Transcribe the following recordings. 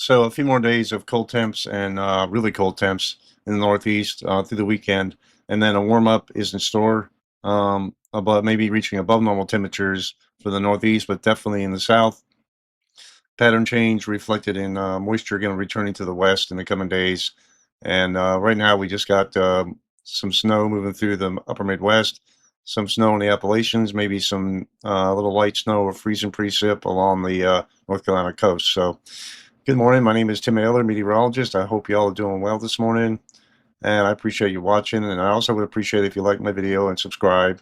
So a few more days of cold temps and really cold temps in the Northeast through the weekend, and then a warm up is in store. About maybe reaching above normal temperatures for the Northeast, but definitely in the South. Pattern change reflected in moisture again returning to the West in the coming days. And right now we just got some snow moving through the upper Midwest, some snow in the Appalachians, maybe some little light snow or freezing precip along the North Carolina coast. So good morning. My name is Tim Ayler, meteorologist. I hope you all are doing well this morning, and I appreciate you watching. And I also would appreciate if you like my video and subscribe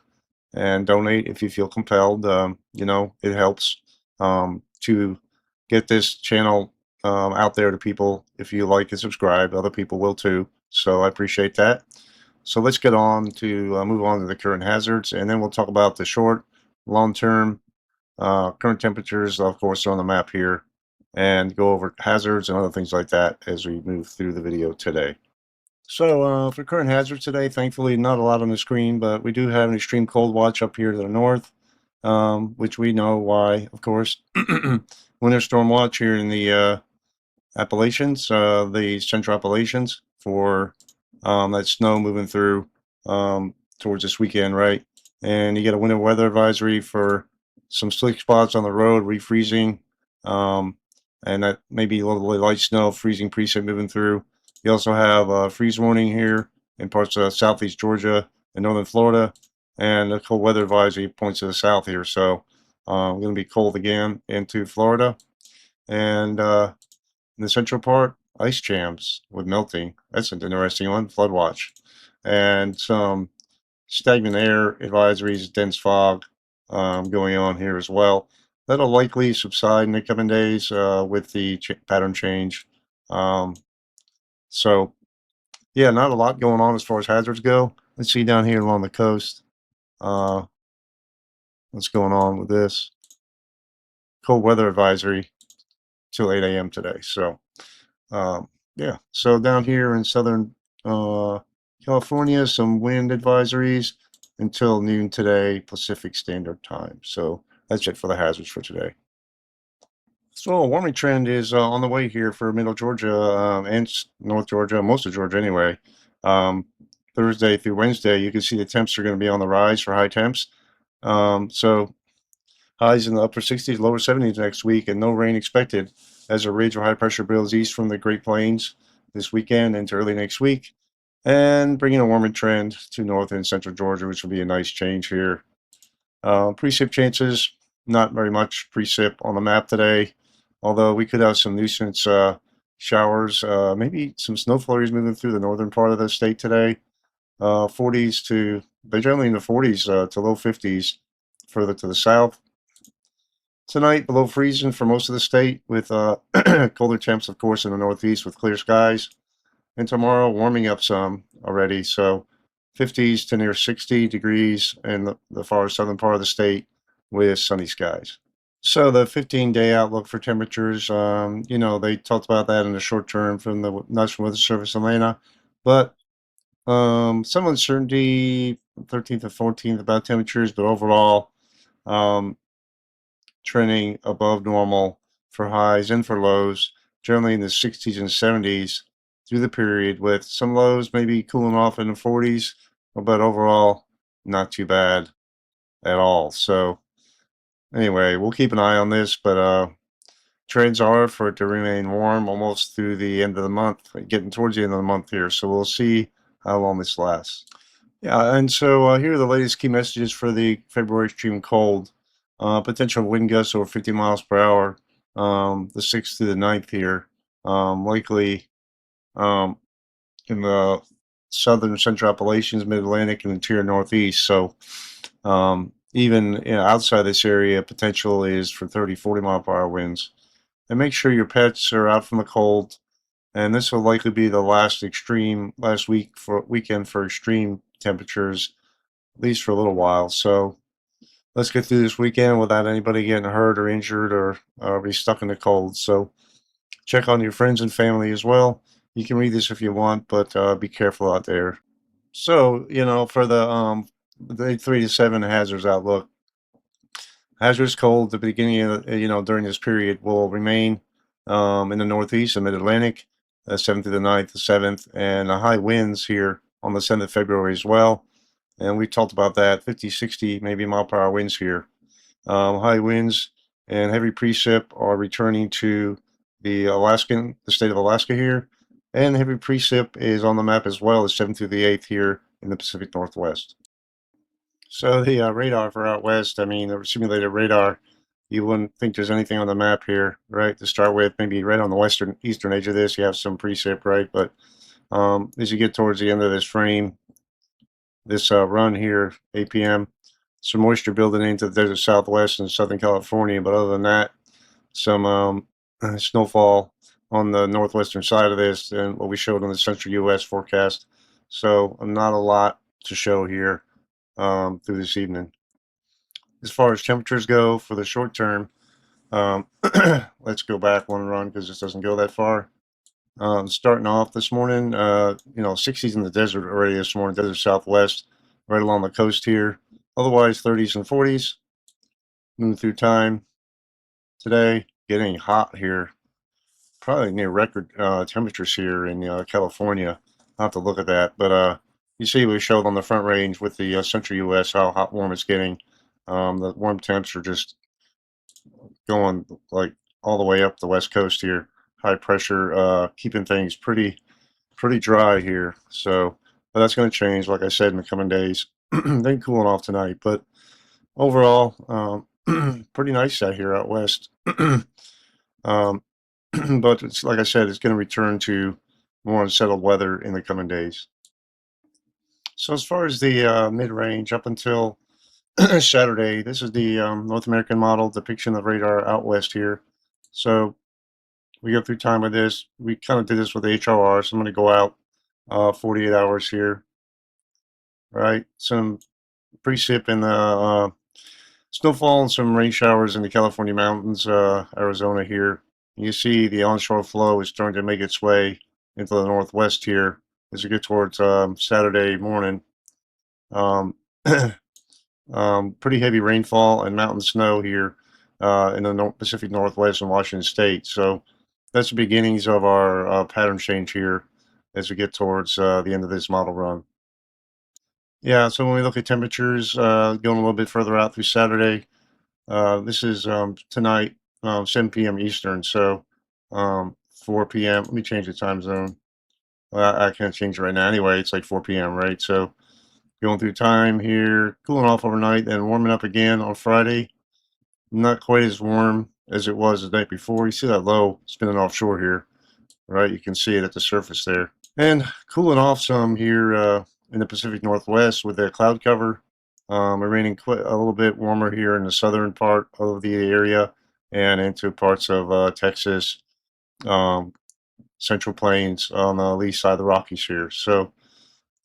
and donate if you feel compelled. It helps to get this channel out there to people. If you like and subscribe, other people will too. So I appreciate that. So let's get on to move on to the current hazards, and then we'll talk about the short, long-term current temperatures, of course, are on the map here, and go over hazards and other things like that as we move through the video today. So for current hazards today, thankfully not a lot on the screen, but we do have an extreme cold watch up here to the north, which we know why, of course. Winter storm watch here in the Appalachians, the central Appalachians, for that snow moving through towards this weekend, right? And you get a winter weather advisory for some slick spots on the road, refreezing, and that maybe a little light snow, freezing precip moving through. You also have a freeze warning here in parts of southeast Georgia and northern Florida, and a cold weather advisory points to the south here. So going to be cold again into Florida, and in the central part, ice jams with melting. That's an interesting one. Flood watch, and some stagnant air advisories, dense fog going on here as well. That'll likely subside in the coming days with the pattern change. Um, so, yeah, not a lot going on as far as hazards go. Let's see down here along the coast. Uh, what's going on with this? Cold weather advisory till 8 a.m. today. So, yeah, so down here in southern California, some wind advisories until noon today, Pacific Standard Time. So that's it for the hazards for today. So a warming trend is on the way here for middle Georgia and North Georgia, most of Georgia anyway. Um, Thursday through Wednesday, you can see the temps are going to be on the rise for high temps. So highs in the upper 60s, lower 70s next week, and no rain expected as a ridge of high pressure builds east from the Great Plains this weekend into early next week, and bringing a warming trend to north and central Georgia, which will be a nice change here. Precip chances, not very much precip on the map today, although we could have some nuisance showers, maybe some snow flurries moving through the northern part of the state today. 40s to, they're generally in the 40s to low 50s further to the south. Tonight, below freezing for most of the state, with colder temps, of course, in the northeast with clear skies. And tomorrow, warming up some already, so 50s to near 60 degrees in the far southern part of the state with sunny skies. So the 15-day outlook for temperatures, they talked about that in the short term from the National Weather Service Atlanta, but some uncertainty 13th and 14th about temperatures, but overall, um, trending above normal for highs and for lows, generally in the 60s and 70s through the period, with some lows maybe cooling off in the 40s, but overall, not too bad at all. So, anyway, we'll keep an eye on this, but trends are for it to remain warm almost through the end of the month, getting towards the end of the month here. So, we'll see how long this lasts. Yeah, and so here are the latest key messages for the February extreme cold. Potential wind gusts over 50 miles per hour, the 6th through the 9th here, likely um, in the southern central Appalachians, mid-Atlantic, and interior northeast. So even outside this area, potential is for 30, 40 mile per hour winds. And make sure your pets are out from the cold. And this will likely be the last weekend for extreme temperatures, at least for a little while. So let's get through this weekend without anybody getting hurt or injured or be stuck in the cold. So check on your friends and family as well. You can read this if you want, but be careful out there. So, for the 3 to 7 hazards outlook, hazardous cold at the beginning of, during this period will remain in the Northeast and Mid-Atlantic, 7th through the 9th, the 7th, and high winds here on the 7th of February as well. And we talked about that, 50, 60, maybe mile per hour winds here. High winds and heavy precip are returning to the state of Alaska here. And heavy precip is on the map as well as 7th through the 8th here in the Pacific Northwest. So the radar for out west, I mean, the simulated radar, you wouldn't think there's anything on the map here, right? To start with, maybe right on the eastern edge of this, you have some precip, right? But as you get towards the end of this frame, this run here, 8 p.m., some moisture building into the desert southwest and Southern California. But other than that, some snowfall on the northwestern side of this and what we showed on the central U.S. forecast. So not a lot to show here through this evening. As far as temperatures go for the short term, let's go back one run because this doesn't go that far. Starting off this morning, 60s in the desert already this morning, desert southwest, right along the coast here. Otherwise, 30s and 40s. Moving through time today, getting hot here. Probably near record temperatures here in California. I'll have to look at that. But you see we showed on the front range with the central U.S. how hot warm it's getting. The warm temps are just going like all the way up the west coast here. High pressure, keeping things pretty dry here. So, but that's going to change, like I said, in the coming days. Then cooling off tonight, but overall, pretty nice out here out west. um, but it's like I said, it's going to return to more unsettled weather in the coming days. So as far as the mid-range up until Saturday, this is the North American model depiction of radar out west here. So we go through time with this. We kind of did this with HRR, so I'm going to go out 48 hours here. Right, some precip in the snowfall and some rain showers in the California mountains, Arizona here. You see the onshore flow is starting to make its way into the northwest here as we get towards Saturday morning. Um, pretty heavy rainfall and mountain snow here in the Pacific Northwest and Washington State. So that's the beginnings of our pattern change here as we get towards the end of this model run. Yeah, so when we look at temperatures going a little bit further out through Saturday, this is tonight, 7 p.m. Eastern, so 4 p.m. Let me change the time zone. I can't change it right now. Anyway, it's like 4 p.m., right? So going through time here, cooling off overnight, then warming up again on Friday. Not quite as warm as it was the night before. You see that low spinning offshore here, right? You can see it at the surface there. And cooling off some here in the Pacific Northwest with the cloud cover. Remaining quite a little bit warmer here in the southern part of the area and into parts of Texas, um, Central Plains on the lee side of the Rockies here. So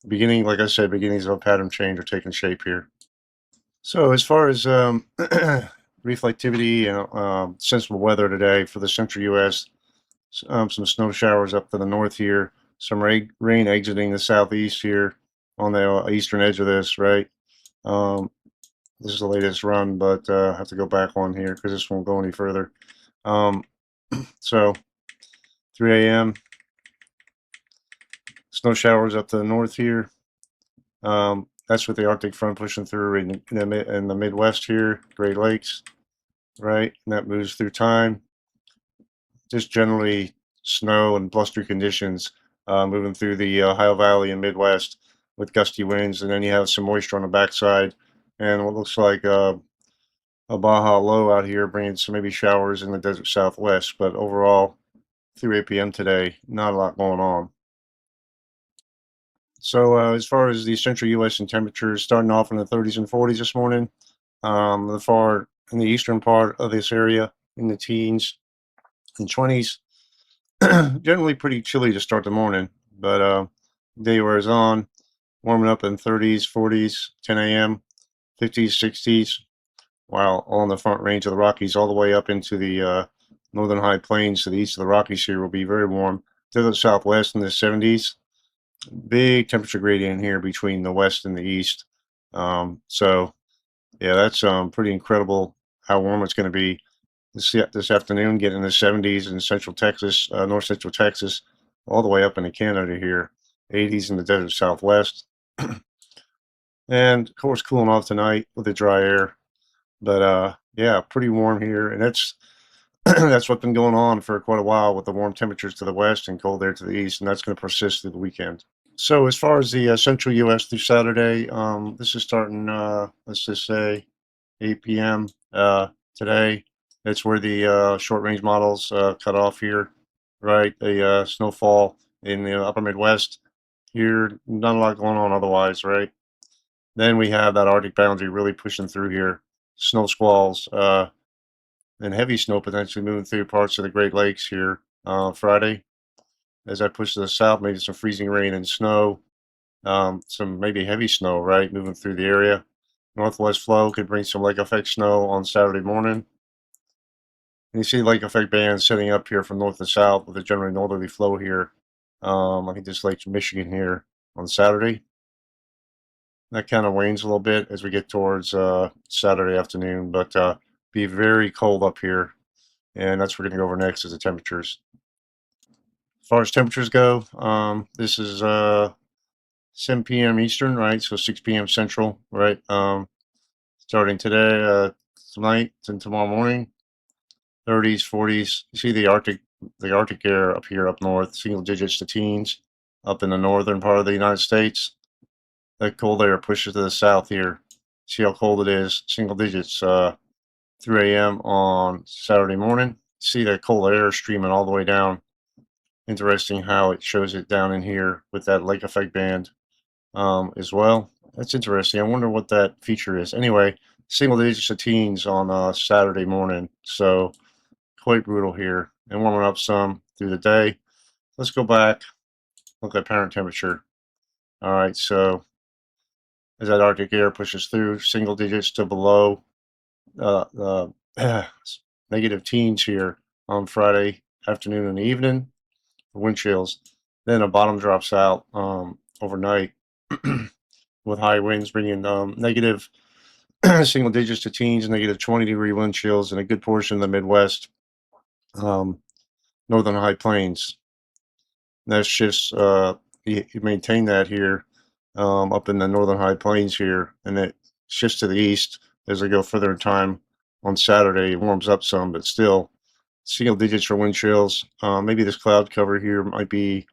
beginning, like I said, beginnings of a pattern change are taking shape here. So as far as reflectivity and sensible weather today for the central U.S., some snow showers up to the north here, some rain exiting the southeast here on the eastern edge of this, right? This is the latest run, but I have to go back one here because this won't go any further. So 3 a.m. snow showers up to the north here. That's with the Arctic front pushing through in the Midwest here, Great Lakes, right? And that moves through time. Just generally snow and blustery conditions moving through the Ohio Valley and Midwest with gusty winds, and then you have some moisture on the backside and what looks like a Baja low out here, bringing some maybe showers in the desert southwest. But overall, through 8 p.m. today, not a lot going on. So as far as the central U.S. and temperatures, starting off in the 30s and 40s this morning, in the eastern part of this area, in the teens and 20s. Generally pretty chilly to start the morning, but day wears on, warming up in 30s, 40s, 10 a.m., 50s, 60s, while on the front range of the Rockies, all the way up into the northern high plains to the east of the Rockies here will be very warm. To the southwest in the 70s, big temperature gradient here between the west and the east. So yeah, that's pretty incredible how warm it's going to be. this afternoon, getting in the 70s in central Texas, north central Texas, all the way up into Canada here, 80s in the desert Southwest. And of course, cooling off tonight with the dry air. But yeah, pretty warm here, and that's that's what's been going on for quite a while with the warm temperatures to the west and cold air to the east, and that's going to persist through the weekend. So as far as the central U.S. through Saturday, this is starting, let's just say, 8 p.m. Today. That's where the short range models cut off here, right? The snowfall in the upper Midwest here, not a lot going on otherwise, right? Then we have that Arctic boundary really pushing through here, snow squalls, and heavy snow potentially moving through parts of the Great Lakes here Friday. As I push to the south, maybe some freezing rain and snow, some maybe heavy snow, right, moving through the area. Northwest flow could bring some lake effect snow on Saturday morning. And you see lake effect bands setting up here from north to south with a generally northerly flow here. I think this Lake Michigan here on Saturday. That kind of wanes a little bit as we get towards Saturday afternoon, but be very cold up here. And that's what we're going to go over next is the temperatures. As far as temperatures go, this is 7 p.m. Eastern, right? So 6 p.m. Central, right? Starting today, tonight, and tomorrow morning, 30s, 40s. You see the Arctic air up here, up north, single digits to teens, up in the northern part of the United States. That cold air pushes to the south here. See how cold it is, single digits, 3 a.m. on Saturday morning. See that cold air streaming all the way down. Interesting how it shows it down in here with that lake effect band as well. That's interesting. I wonder what that feature is. Anyway, single digits to teens on Saturday morning. So quite brutal here and warming up some through the day. Let's go back, look at apparent temperature. All right, so as that Arctic air pushes through, single digits to below uh, negative teens here on Friday afternoon and evening, wind chills. Then a bottom drops out overnight with high winds bringing negative single digits to teens, negative 20-degree wind chills in a good portion of the Midwest, um, northern high plains. That shifts, you maintain that here up in the northern high plains here, and it shifts to the east as we go further in time on Saturday. It warms up some, but still single digits for wind chills. Maybe this cloud cover here might be,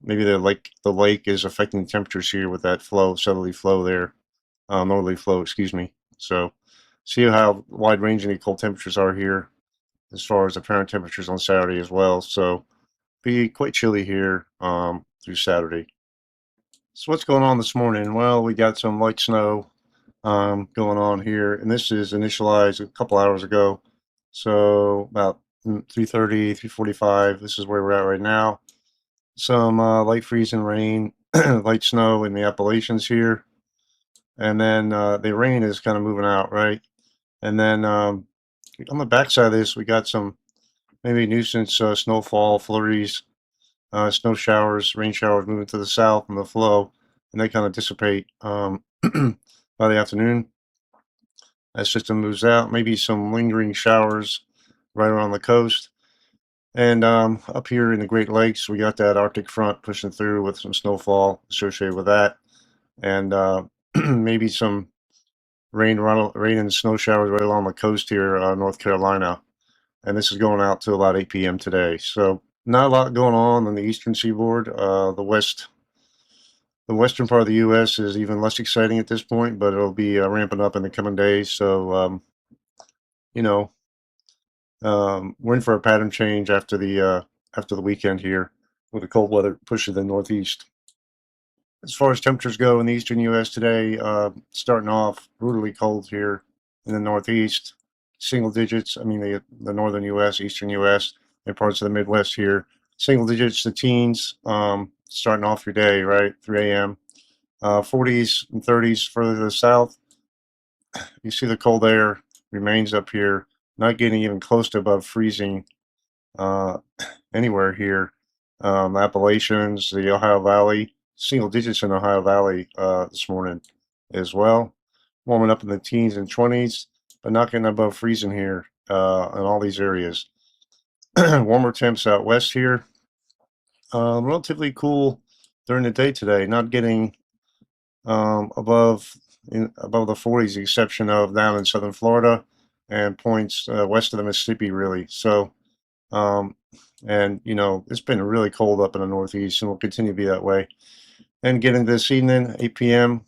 maybe the lake is affecting the temperatures here with that flow, southerly flow there, northerly flow, excuse me. So see how wide ranging the cold temperatures are here as far as apparent temperatures on Saturday as well. So be quite chilly here through Saturday. So what's going on this morning? Well, we got some light snow going on here, and this is initialized a couple hours ago. So about 3:30, 3:45. This is where we're at right now. Some light freezing rain, light snow in the Appalachians here, and then the rain is kind of moving out, right? And then on the backside of this, we got some maybe nuisance snowfall flurries, snow showers, rain showers moving to the south and the flow, and they kind of dissipate by the afternoon. That system moves out, maybe some lingering showers right around the coast. And up here in the Great Lakes, we got that Arctic front pushing through with some snowfall associated with that. And maybe some rain and snow showers right along the coast here, North Carolina. And this is going out to about 8 p.m. today. So not a lot going on the eastern seaboard. The western part of the U.S. is even less exciting at this point, but it'll be ramping up in the coming days. So you know, we're in for a pattern change after the weekend here, with the cold weather pushing the northeast. As far as temperatures go in the eastern U.S. today, starting off brutally cold here in the northeast, single digits. I mean the northern U.S., eastern U.S., and parts of the Midwest here, single digits to teens. Starting off your day right 3 a.m. 40s and 30s further to the south. You see the cold air remains up here, not getting even close to above freezing uh, anywhere here. Appalachians, the Ohio Valley, single digits in Ohio Valley this morning as well. Warming up in the teens and 20s, but not getting above freezing here in all these areas. Warmer temps out west here. Relatively cool during the day today, not getting above the 40s, the exception of down in southern Florida and points west of the Mississippi, really. So, and you know, it's been really cold up in the Northeast, and will continue to be that way. And getting this evening, 8 p.m.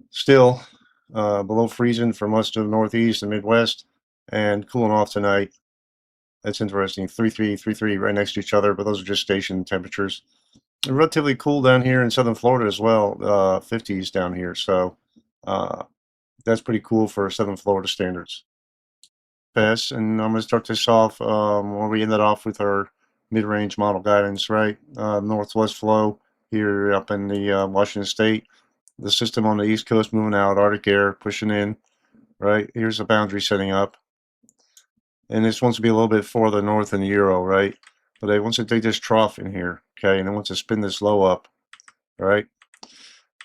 Still below freezing for most of the Northeast and Midwest, and cooling off tonight. That's interesting. 3-3, 3-3 right next to each other, but those are just station temperatures. Relatively cool down here in southern Florida as well, 50s down here. So uh, that's pretty cool for southern Florida standards. Pass, and I'm going to start this off where we ended off with our mid-range model guidance, right? Northwest flow here up in the Washington State. The system on the East Coast moving out, Arctic air pushing in, right? Here's the boundary setting up. And this wants to be a little bit further north than the Euro, right? But it wants to take this trough in here, okay? And it wants to spin this low up, right?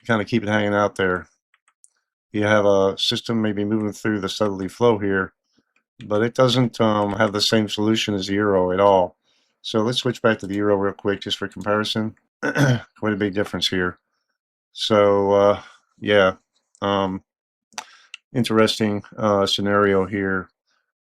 Kind of keep it hanging out there. You have a system maybe moving through the southerly flow here, but it doesn't have the same solution as the Euro at all. So let's switch back to the Euro real quick just for comparison. Quite a big difference here. So yeah, interesting scenario here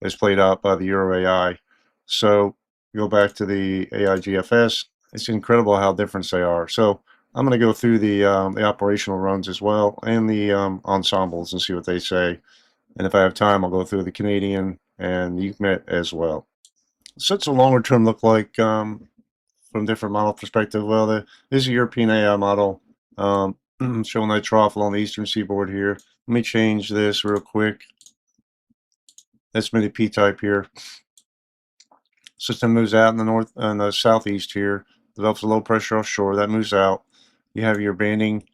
is played out by the Euro AI. So go back to the AI GFS. It's incredible how different they are. So I'm going to go through the operational runs as well and the ensembles and see what they say. And if I have time, I'll go through the Canadian and the UCMET as well. So it's a longer term look like from different model perspective. Well, this is a European AI model showing that trough along the eastern seaboard here. Let me change this real quick. That's mini P-type here. System moves out in the north and the southeast here. Develops a low pressure offshore. That moves out. You have your banding,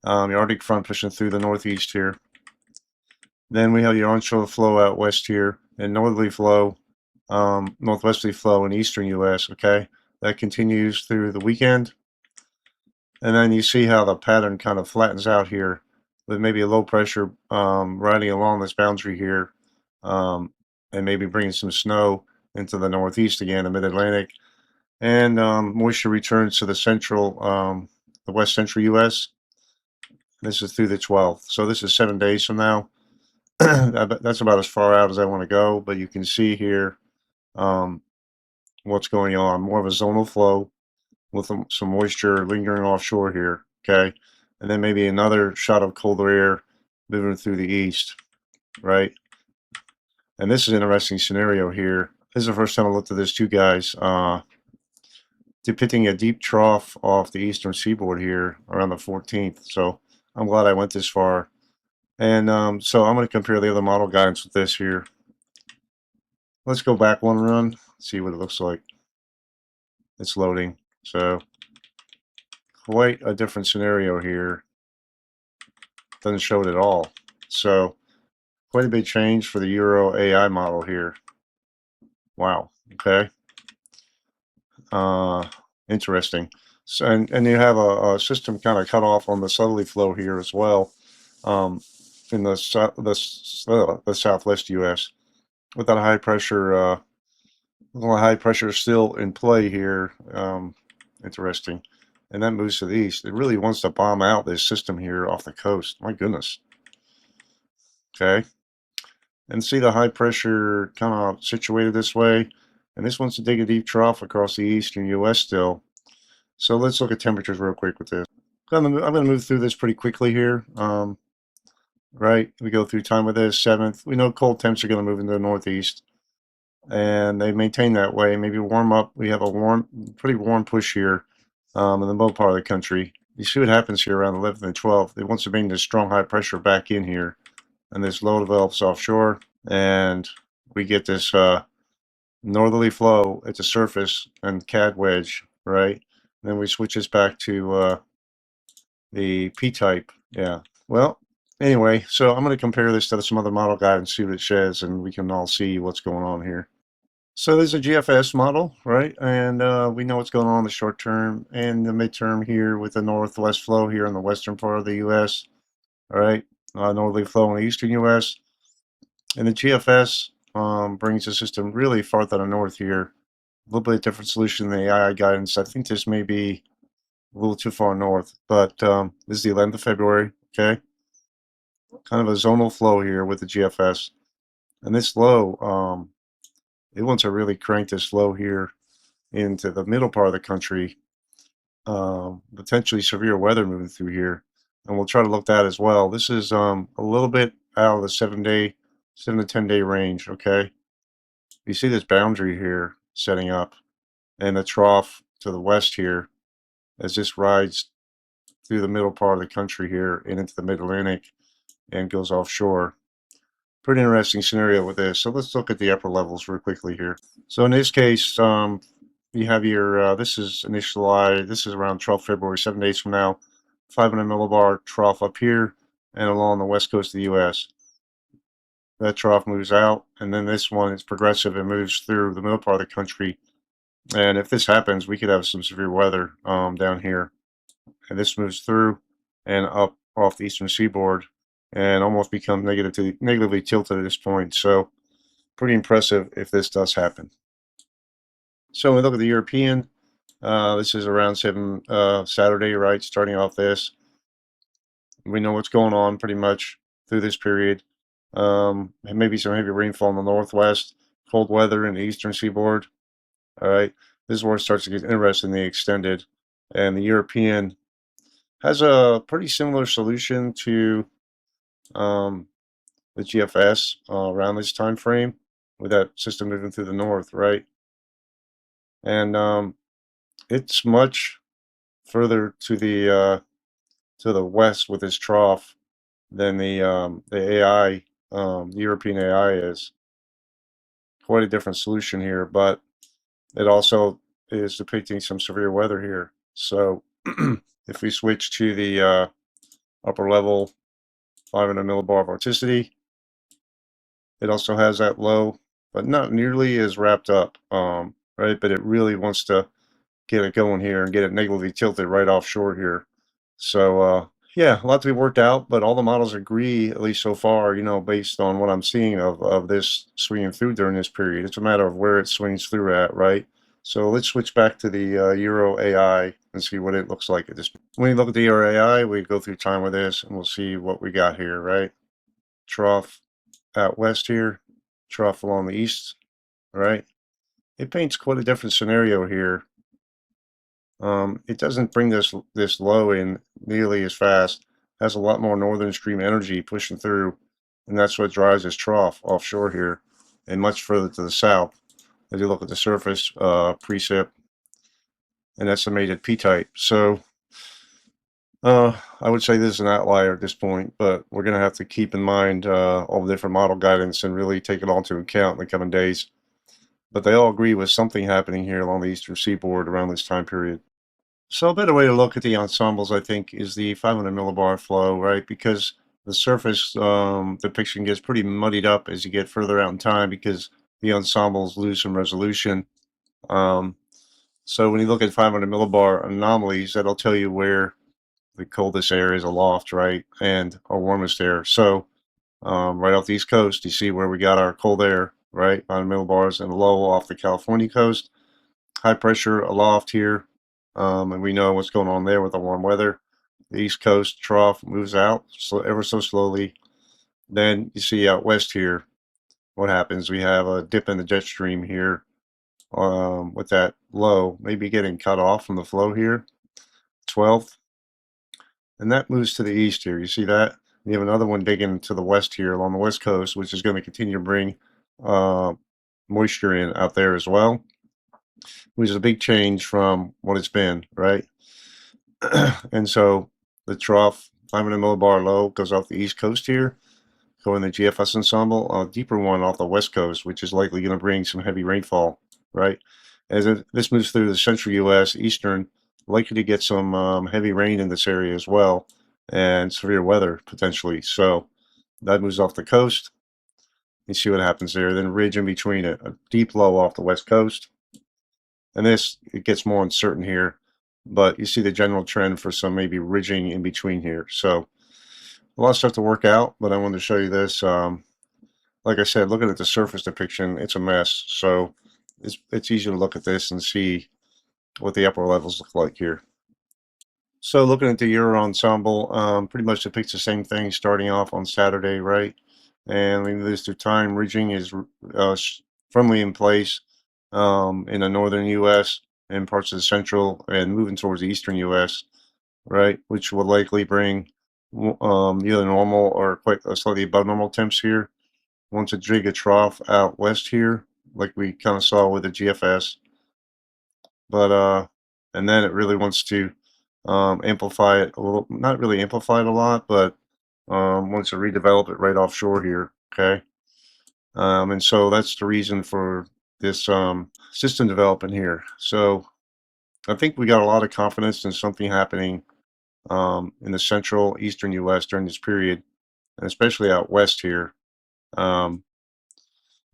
your Arctic front pushing through the northeast here. Then we have your onshore flow out west here and northerly flow, northwesterly flow in eastern U.S. Okay, that continues through the weekend. And then you see how the pattern kind of flattens out here with maybe a low pressure riding along this boundary here and maybe bringing some snow into the northeast again, the mid-Atlantic. And moisture returns to the central, the west central U.S. This is through the 12th. So this is 7 days from now. That's about as far out as I want to go. But you can see here what's going on. More of a zonal flow with some moisture lingering offshore here, okay? And then maybe another shot of colder air moving through the east, right? And this is an interesting scenario here. This is the first time I looked at this too, guys. Depicting a deep trough off the eastern seaboard here around the 14th. So I'm glad I went this far. And so I'm going to compare the other model guidance with this here. Let's go back one run, see what it looks like. It's loading. So quite a different scenario here. Doesn't show it at all. So quite a big change for the Euro AI model here. Wow. Okay. Interesting. So, and you have a system kind of cut off on the southerly flow here as well, in the southwest U.S. with that high pressure. High pressure still in play here. Interesting. And that moves to the east. It really wants to bomb out this system here off the coast. My goodness. Okay. And see the high pressure kind of situated this way. And this wants to dig a deep trough across the eastern U.S. still. So let's look at temperatures real quick with this. I'm going to move through this pretty quickly here. Right. We go through time with this 7th. We know cold temps are going to move into the northeast. And they maintain that way. Maybe warm up. We have a pretty warm push here in the middle part of the country. You see what happens here around 11th and 12th. It wants to bring this strong high pressure back in here, and this low develops offshore, and we get this northerly flow at the surface and CAD wedge, right? And then we switch this back to the P-type. Yeah. Well, anyway, so I'm going to compare this to some other model guide and see what it says, and we can all see what's going on here. So there's a GFS model, right? And we know what's going on in the short term and the midterm here with the northwest flow here in the western part of the U.S., all right? Northerly flow in the eastern U.S. And the GFS brings the system really far to the north here. A little bit different solution than the AI guidance. I think this may be a little too far north, but this is the 11th of February, okay? Kind of a zonal flow here with the GFS. And this low, it wants to really crank this low here into the middle part of the country. Potentially severe weather moving through here. And we'll try to look at that as well. This is a little bit out of the 7 to 10 day range, okay? You see this boundary here setting up and the trough to the west here as this rides through the middle part of the country here and into the mid-Atlantic and goes offshore. Pretty interesting scenario with this. So let's look at the upper levels real quickly here. So in this case, you have your, this is initialized, this is around 12 February, 7 days from now, 500 millibar trough up here and along the west coast of the U.S. That trough moves out, and then this one is progressive and moves through the middle part of the country. And if this happens, we could have some severe weather down here. And this moves through and up off the eastern seaboard and almost become negatively tilted at this point. So pretty impressive if this does happen. So when we look at the European, this is around Saturday, right? Starting off this. We know what's going on pretty much through this period. Maybe some heavy rainfall in the northwest, cold weather in the eastern seaboard. All right, this is where it starts to get interestingly extended. And the European has a pretty similar solution to the GFS around this time frame with that system moving through the north, right? And it's much further to the west with this trough than the AI, the European AI is. Quite a different solution here, but it also is depicting some severe weather here. So if we switch to the upper level 500 millibar vorticity, it also has that low, but not nearly as wrapped up, right? But it really wants to get it going here and get it negatively tilted right offshore here. So yeah, a lot to be worked out, but all the models agree, at least so far, based on what I'm seeing of this swinging through during this period. It's a matter of where it swings through at, right? So let's switch back to the Euro AI and see what it looks like at this point. When you look at the Euro AI, we go through time with this and we'll see what we got here, right? Trough out west here, trough along the east, right? It paints quite a different scenario here. It doesn't bring this low in nearly as fast. Has a lot more northern stream energy pushing through, and that's what drives this trough offshore here, and much further to the south. As you look at the surface, precip, and estimated p-type. So I would say this is an outlier at this point, but we're going to have to keep in mind all the different model guidance and really take it all into account in the coming days. But they all agree with something happening here along the eastern seaboard around this time period. So a better way to look at the ensembles, I think, is the 500 millibar flow, right? Because the surface depiction gets pretty muddied up as you get further out in time because the ensembles lose some resolution. So when you look at 500 millibar anomalies, that'll tell you where the coldest air is aloft, right? And our warmest air. So right off the East Coast, you see where we got our cold air, right? 500 millibars, and low off the California coast. High pressure aloft here. And we know what's going on there with the warm weather. The East Coast trough moves out ever so slowly. Then you see out west here, what happens? We have a dip in the jet stream here with that low, maybe getting cut off from the flow here, 12th. And that moves to the east here. You see that? You have another one digging to the west here along the west coast, which is going to continue to bring moisture in out there as well, which is a big change from what it's been, right? And so the trough 500 millibar low goes off the east coast here, going the GFS ensemble, a deeper one off the west coast, which is likely going to bring some heavy rainfall, right? As this moves through the central U.S., eastern, likely to get some heavy rain in this area as well, and severe weather potentially. So that moves off the coast. You see what happens there. Then ridge in between it, a deep low off the west coast. And this, it gets more uncertain here, but you see the general trend for some maybe ridging in between here. So a lot of stuff to work out, but I wanted to show you this. Like like I said, looking at the surface depiction, it's a mess. So it's easy to look at this and see what the upper levels look like here. So looking at the Euro ensemble, pretty much depicts the same thing starting off on Saturday, right? And we lose through time. Ridging is firmly in place in the northern U.S. and parts of the central and moving towards the eastern U.S., right? Which will likely bring either normal or quite slightly above normal temps here. Once a jig a trough out west here, like we kind of saw with the GFS, but and then it really wants to amplify it a little, not really amplify it a lot, but wants to redevelop it right offshore here. Okay, and so that's the reason for this system development here. So I think we got a lot of confidence in something happening in the central eastern U.S. during this period, and especially out west here. Um,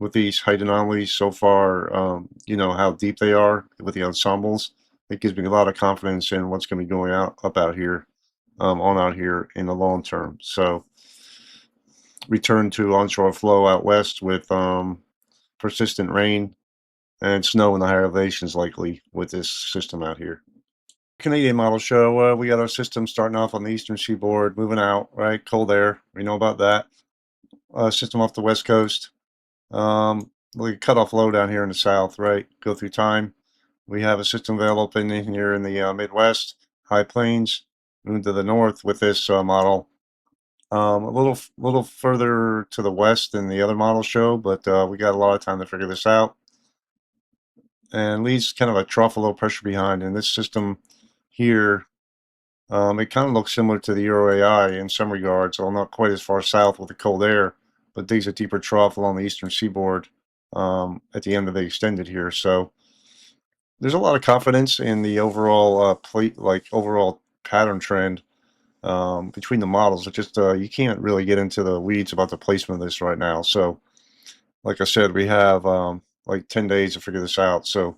with these height anomalies so far, you know how deep they are with the ensembles. It gives me a lot of confidence in what's going to be going up out here, on out here in the long term. So return to onshore flow out west with persistent rain and snow in the higher elevations likely with this system out here. Canadian model show, we got our system starting off on the eastern seaboard, moving out, right? Cold air, we know about that. System off the west coast. We cut off low down here in the south, right? Go through time. We have a system developing in here in the Midwest, high plains, moving to the north with this model. A little further to the west than the other models show, but we got a lot of time to figure this out. And leaves kind of a trough of low pressure behind. And this system here, it kind of looks similar to the Euro AI in some regards, although not quite as far south with the cold air, but digs a deeper trough along the eastern seaboard at the end of the extended here. So there's a lot of confidence in the overall overall pattern trend between the models. It just you can't really get into the weeds about the placement of this right now. So, like I said, we have like 10 days to figure this out. So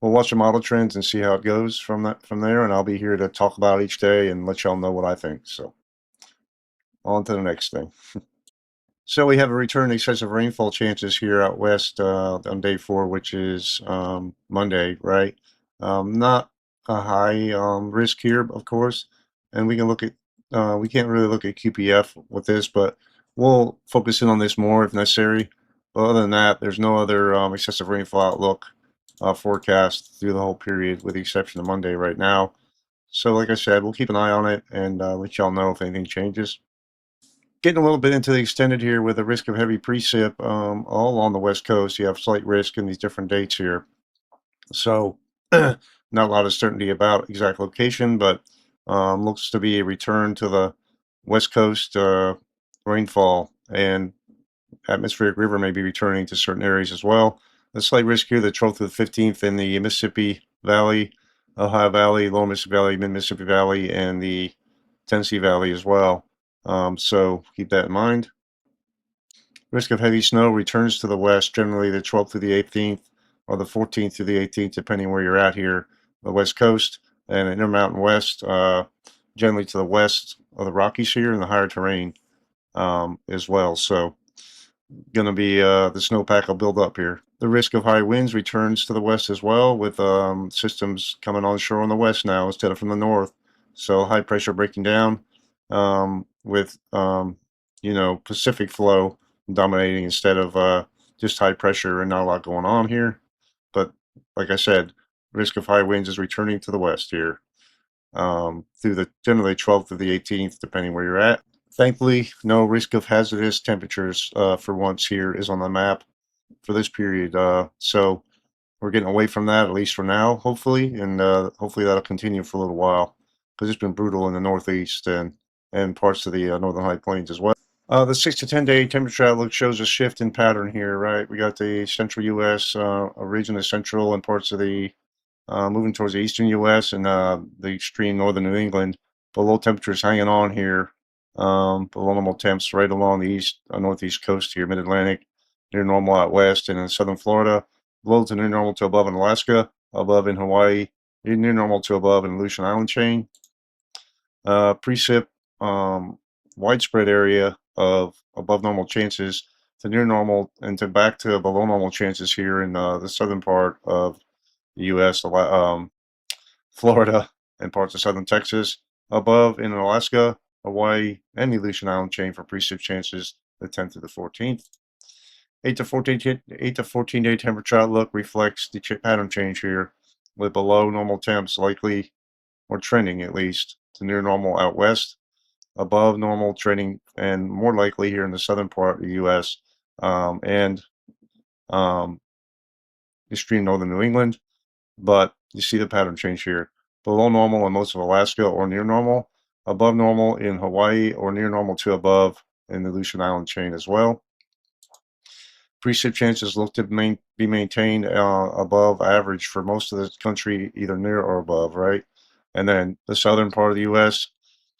we'll watch the model trends and see how it goes from there. And I'll be here to talk about it each day and let y'all know what I think. So on to the next thing. So we have a return excessive rainfall chances here out west on day 4, which is Monday, right? Not a high risk here, of course, and we can look at we can't really look at QPF with this, but we'll focus in on this more if necessary. But other than that, there's no other excessive rainfall outlook forecast through the whole period, with the exception of Monday right now. So, like I said, we'll keep an eye on it and let y'all know if anything changes. Getting a little bit into the extended here with a risk of heavy precip all along the west coast. You have slight risk in these different dates here. So not a lot of certainty about exact location, but looks to be a return to the west coast rainfall, and atmospheric river may be returning to certain areas as well. A slight risk here, the 12th to the 15th in the Mississippi Valley, Ohio Valley, Lower Mississippi Valley, Mid Mississippi Valley, and the Tennessee Valley as well. So keep that in mind. Risk of heavy snow returns to the west, generally the 12th through the 18th, or the 14th through the 18th, depending where you're at here, the west coast, and Intermountain West, generally to the west of the Rockies here, and the higher terrain as well. So going to be the snowpack will build up here. The risk of high winds returns to the west as well, with systems coming onshore on the west now instead of from the north. So high pressure breaking down with Pacific flow dominating instead of just high pressure, and not a lot going on here. But like I said, risk of high winds is returning to the west here through the generally 12th to the 18th, depending where you're at. Thankfully, no risk of hazardous temperatures for once here is on the map for this period. So we're getting away from that, at least for now, hopefully, and hopefully that'll continue for a little while, because it's been brutal in the Northeast and parts of the Northern High Plains as well. The 6 to 10 day temperature outlook shows a shift in pattern here, right? We got the central U.S., a region of central and parts of the moving towards the eastern U.S. and the extreme northern New England, but low temperatures hanging on here, below normal temps right along the northeast coast here, mid-Atlantic, near normal out west, and in southern Florida, below to near normal to above in Alaska, above in Hawaii, near normal to above in Aleutian Island chain. Precip, widespread area of above normal chances to near normal and to back to below normal chances here in the southern part of the U.S., Florida, and parts of southern Texas. Above in Alaska, Hawaii, and the Aleutian Island chain for precip chances the 10th to the 14th. 8 to 14 day temperature outlook reflects the pattern change here, with below normal temps likely or trending at least to near normal out west, above normal trending and more likely here in the southern part of the U.S. And um, extreme northern New England. But you see the pattern change here. Below normal in most of Alaska or near normal, above normal in Hawaii or near normal to above in the Aleutian Island chain as well. Precip chances look to be maintained above average for most of the country, either near or above, right? And then the southern part of the U.S.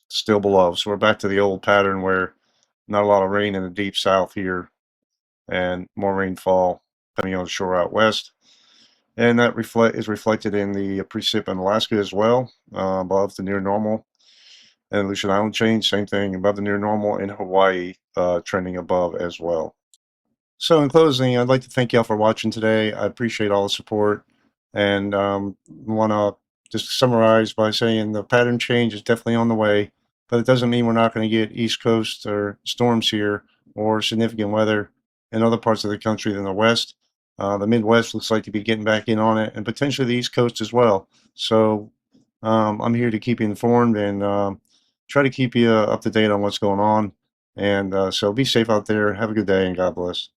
still below. So we're back to the old pattern where not a lot of rain in the deep south here and more rainfall coming on the shore out west. And that is reflected in the precip in Alaska as well, above the near normal. And Aleutian Island chain, same thing, above the near normal. In Hawaii, trending above as well. So in closing, I'd like to thank y'all for watching today. I appreciate all the support, and want to just summarize by saying the pattern change is definitely on the way, but it doesn't mean we're not going to get East Coast or storms here or significant weather in other parts of the country than the West. The Midwest looks like to be getting back in on it, and potentially the East Coast as well. So I'm here to keep you informed and try to keep you up to date on what's going on. And so be safe out there. Have a good day, and God bless.